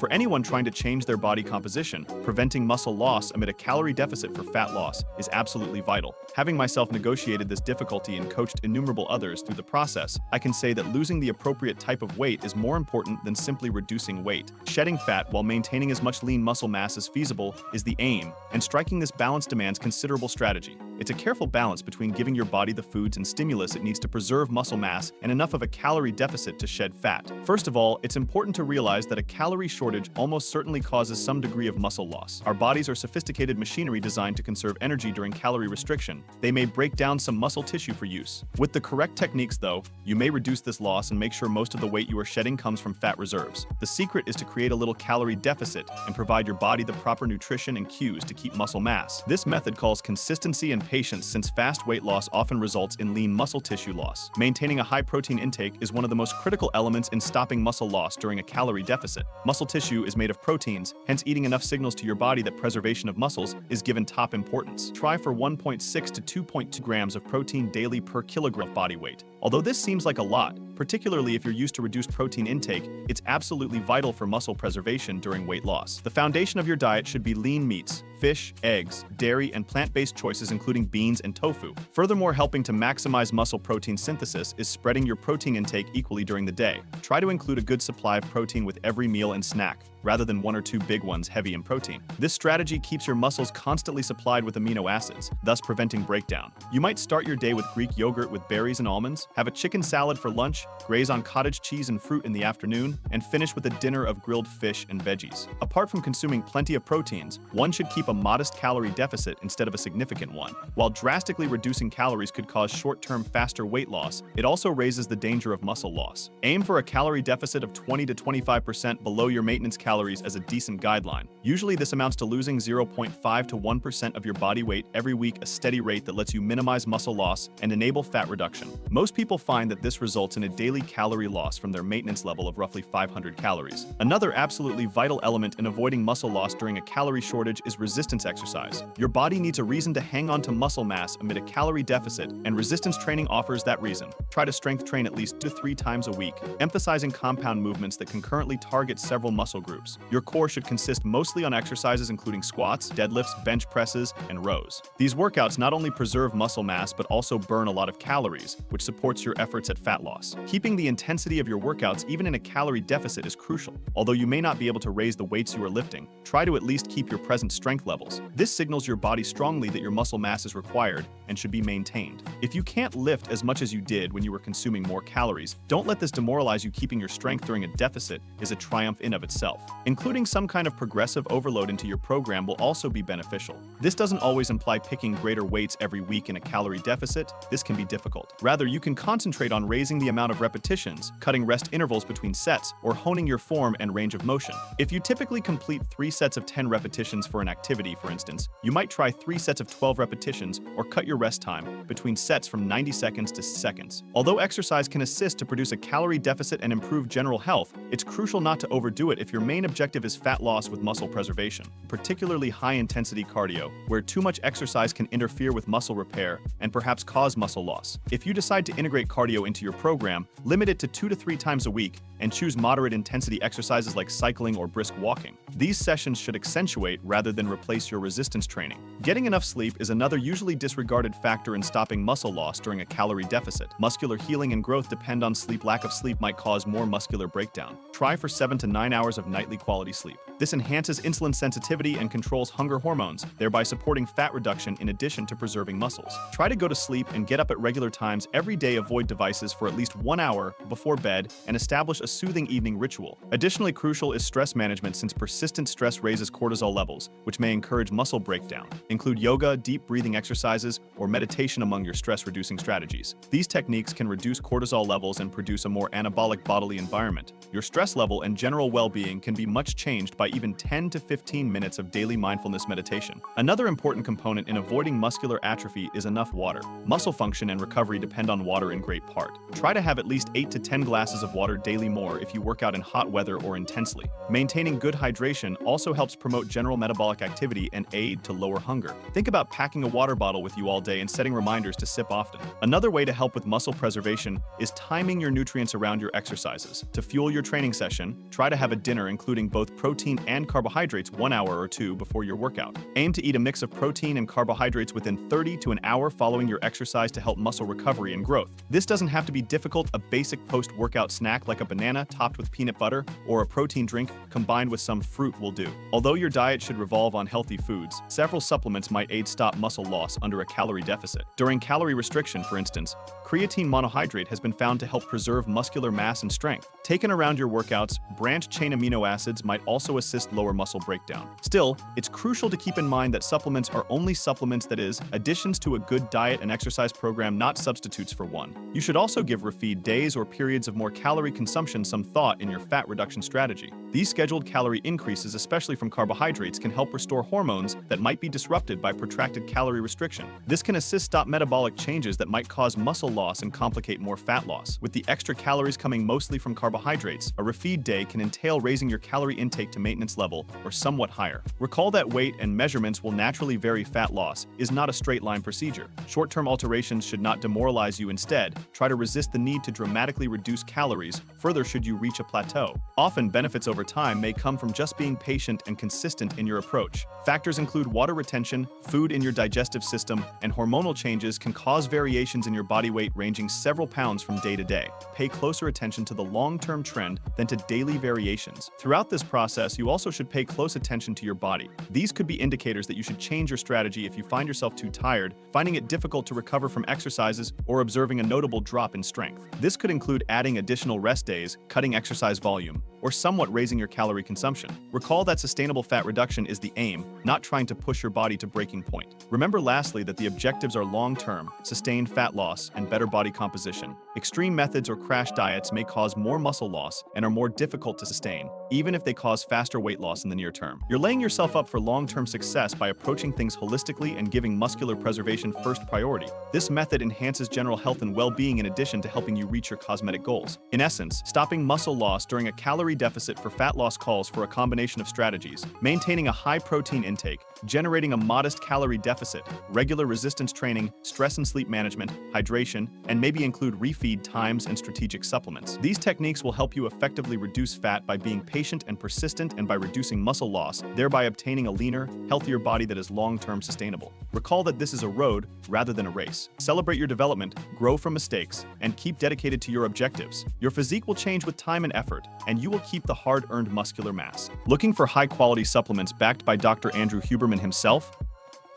For anyone trying to change their body composition, preventing muscle loss amid a calorie deficit for fat loss is absolutely vital. Having myself negotiated this difficulty and coached innumerable others through the process, I can say that losing the appropriate type of weight is more important than simply reducing weight. Shedding fat while maintaining as much lean muscle mass as feasible is the aim, and striking this balance demands considerable strategy. It's a careful balance between giving your body the foods and stimulus it needs to preserve muscle mass and enough of a calorie deficit to shed fat. First of all, it's important to realize that a calorie shortage almost certainly causes some degree of muscle loss. Our bodies are sophisticated machinery designed to conserve energy during calorie restriction. They may break down some muscle tissue for use. With the correct techniques, though, you may reduce this loss and make sure most of the weight you are shedding comes from fat reserves. The secret is to create a little calorie deficit and provide your body the proper nutrition and cues to keep muscle mass. This method calls consistency and patience, since fast weight loss often results in lean muscle tissue loss. Maintaining a high protein intake is one of the most critical elements in stopping muscle loss during a calorie deficit. Muscle tissue is made of proteins, hence eating enough signals to your body that preservation of muscles is given top importance. Try for 1.6 to 2.2 grams of protein daily per kilogram of body weight. Although this seems like a lot, particularly if you're used to reduced protein intake, it's absolutely vital for muscle preservation during weight loss. The foundation of your diet should be lean meats, fish, eggs, dairy, and plant-based choices including beans and tofu. Furthermore, helping to maximize muscle protein synthesis is spreading your protein intake equally during the day. Try to include a good supply of protein with every meal and snack, rather than one or two big ones heavy in protein. This strategy keeps your muscles constantly supplied with amino acids, thus preventing breakdown. You might start your day with Greek yogurt with berries and almonds, have a chicken salad for lunch, graze on cottage cheese and fruit in the afternoon, and finish with a dinner of grilled fish and veggies. Apart from consuming plenty of proteins, one should keep a modest calorie deficit instead of a significant one. While drastically reducing calories could cause short-term faster weight loss, it also raises the danger of muscle loss. Aim for a calorie deficit of 20 to 25% below your maintenance calories as a decent guideline. Usually this amounts to losing 0.5 to 1% of your body weight every week, a steady rate that lets you minimize muscle loss and enable fat reduction. Most people find that this results in a daily calorie loss from their maintenance level of roughly 500 calories. Another absolutely vital element in avoiding muscle loss during a calorie shortage is resistance exercise. Your body needs a reason to hang on to muscle mass amid a calorie deficit, and resistance training offers that reason. Try to strength train at least 2 to 3 times a week, emphasizing compound movements that concurrently target several muscle groups. Your core should consist mostly on exercises including squats, deadlifts, bench presses, and rows. These workouts not only preserve muscle mass but also burn a lot of calories, which supports your efforts at fat loss. Keeping the intensity of your workouts even in a calorie deficit is crucial. Although you may not be able to raise the weights you are lifting, try to at least keep your present strength levels. This signals your body strongly that your muscle mass is required and should be maintained. If you can't lift as much as you did when you were consuming more calories, don't let this demoralize you. Keeping your strength during a deficit is a triumph in of itself. Including some kind of progressive overload into your program will also be beneficial. This doesn't always imply picking greater weights every week in a calorie deficit. This can be difficult. Rather, you can concentrate on raising the amount of repetitions, cutting rest intervals between sets, or honing your form and range of motion. If you typically complete 3 sets of 10 repetitions for an activity, for instance, you might try 3 sets of 12 repetitions or cut your rest time between sets from 90 seconds to seconds. Although exercise can assist to produce a calorie deficit and improve general health, it's crucial not to overdo it if your main objective is fat loss with muscle preservation, particularly high-intensity cardio, where too much exercise can interfere with muscle repair and perhaps cause muscle loss. If you decide to integrate cardio into your program, limit it to 2 to 3 times a week and choose moderate intensity exercises like cycling or brisk walking. These sessions should accentuate rather than replace your resistance training. Getting enough sleep is another usually disregarded factor in stopping muscle loss during a calorie deficit. Muscular healing and growth depend on sleep. Lack of sleep might cause more muscular breakdown. Try for 7 to 9 hours of nightly quality sleep. This enhances insulin sensitivity and controls hunger hormones, thereby supporting fat reduction in addition to preserving muscles. Try to go to sleep and get up at regular times every day. Avoid devices for at least 1 hour before bed and establish a soothing evening ritual. Additionally, crucial is stress management, since persistent stress raises cortisol levels, which may encourage muscle breakdown. Include yoga, deep breathing exercises, or meditation among your stress-reducing strategies. These techniques can reduce cortisol levels and produce a more anabolic bodily environment. Your stress level and general well-being can be much changed by even 10 to 15 minutes of daily mindfulness meditation. Another important component in avoiding muscular atrophy is enough water. Muscle function and recovery depend on water in great part. Try to have at least 8 to 10 glasses of water daily, more if you work out in hot weather or intensely. Maintaining good hydration hydration also helps promote general metabolic activity and aid to lower hunger. Think about packing a water bottle with you all day and setting reminders to sip often. Another way to help with muscle preservation is timing your nutrients around your exercises. To fuel your training session, try to have a dinner including both protein and carbohydrates 1 hour or 2 before your workout. Aim to eat a mix of protein and carbohydrates within 30 to an hour following your exercise to help muscle recovery and growth. This doesn't have to be difficult. A basic post-workout snack like a banana topped with peanut butter or a protein drink combined with some fruit will do. Although your diet should revolve on healthy foods, several supplements might aid stop muscle loss under a calorie deficit. During calorie restriction, for instance, creatine monohydrate has been found to help preserve muscular mass and strength. Taken around your workouts, branched-chain amino acids might also assist lower muscle breakdown. Still, it's crucial to keep in mind that supplements are only supplements, that is, additions to a good diet and exercise program, not substitutes for one. You should also give refeed days or periods of more calorie consumption some thought in your fat reduction strategy. These scheduled calorie increases, especially from carbohydrates, can help restore hormones that might be disrupted by protracted calorie restriction. This can assist stop metabolic changes that might cause muscle loss and complicate more fat loss. With the extra calories coming mostly from carbohydrates, a refeed day can entail raising your calorie intake to maintenance level or somewhat higher. Recall that weight and measurements will naturally vary. Fat loss is not a straight line procedure. Short-term alterations should not demoralize you. Instead, try to resist the need to dramatically reduce calories further should you reach a plateau. Often, benefits over time may come from just being patient and consistent in your approach. Factors include water retention, food in your digestive system, and hormonal changes can cause variations in your body weight ranging several pounds from day to day. Pay closer attention to the long-term trend than to daily variations. Throughout this process, you also should pay close attention to your body. These could be indicators that you should change your strategy if you find yourself too tired, finding it difficult to recover from exercises, or observing a notable drop in strength. This could include adding additional rest days, cutting exercise volume, or somewhat raising your calorie consumption. Recall that sustainable fat reduction is the aim, not trying to push your body to breaking point. Remember lastly that the objectives are long-term, sustained fat loss, and better body composition. Extreme methods or crash diets may cause more muscle loss and are more difficult to sustain, even if they cause faster weight loss in the near term. You're laying yourself up for long-term success by approaching things holistically and giving muscular preservation first priority. This method enhances general health and well-being in addition to helping you reach your cosmetic goals. In essence, stopping muscle loss during a calorie deficit for fat loss calls for a combination of strategies: maintaining a high protein intake, generating a modest calorie deficit, regular resistance training, stress and sleep management, hydration, and maybe include refeed times and strategic supplements. These techniques will help you effectively reduce fat by being patient and persistent, and by reducing muscle loss, thereby obtaining a leaner, healthier body that is long-term sustainable. Recall that this is a road rather than a race. Celebrate your development, grow from mistakes, and keep dedicated to your objectives. Your physique will change with time and effort, and you will keep the hard-earned muscular mass. Looking for high-quality supplements backed by Dr. Andrew Huberman himself?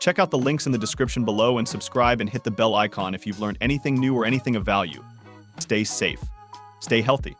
Check out the links in the description below and subscribe and hit the bell icon if you've learned anything new or anything of value. Stay safe. Stay healthy.